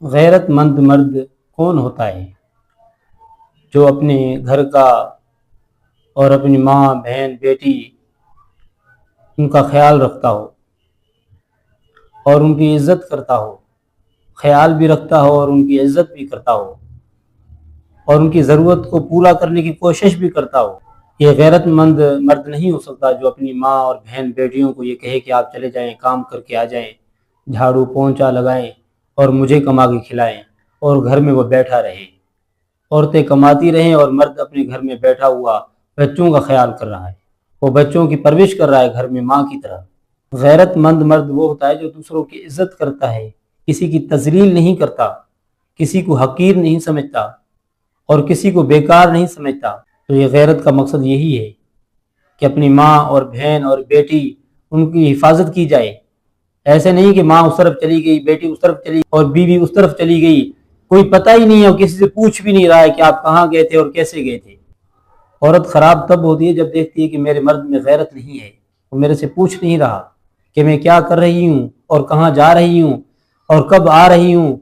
غیرت مند مرد کون ہوتا ہے جو اپنے گھر کا اور اپنی ماں بہن بیٹی ان کا خیال رکھتا ہو اور ان کی عزت کرتا ہو، خیال بھی رکھتا ہو اور ان کی عزت بھی کرتا ہو اور ان کی ضرورت کو پورا کرنے کی کوشش بھی کرتا ہو۔ یہ غیرت مند مرد نہیں ہو سکتا جو اپنی ماں اور بہن بیٹیوں کو یہ کہے کہ آپ چلے جائیں، کام کر کے آ جائیں، جھاڑو پونچھا لگائیں اور مجھے کما کے کھلائیں اور گھر میں وہ بیٹھا رہے۔ عورتیں کماتی رہیں اور مرد اپنے گھر میں بیٹھا ہوا بچوں کا خیال کر رہا ہے، وہ بچوں کی پرورش کر رہا ہے گھر میں ماں کی طرح۔ غیرت مند مرد وہ ہوتا ہے جو دوسروں کی عزت کرتا ہے، کسی کی تذلیل نہیں کرتا، کسی کو حقیر نہیں سمجھتا اور کسی کو بیکار نہیں سمجھتا۔ تو یہ غیرت کا مقصد یہی ہے کہ اپنی ماں اور بہن اور بیٹی ان کی حفاظت کی جائے۔ ایسے نہیں کہ ماں اس طرف چلی گئی، بیٹی اس طرف چلی اور بیوی اس طرف چلی گئی، کوئی پتہ ہی نہیں ہے اور کسی سے پوچھ بھی نہیں رہا ہے کہ آپ کہاں گئے تھے اور کیسے گئے تھے۔ عورت خراب تب ہوتی ہے جب دیکھتی ہے کہ میرے مرد میں غیرت نہیں ہے، وہ میرے سے پوچھ نہیں رہا کہ میں کیا کر رہی ہوں اور کہاں جا رہی ہوں اور کب آ رہی ہوں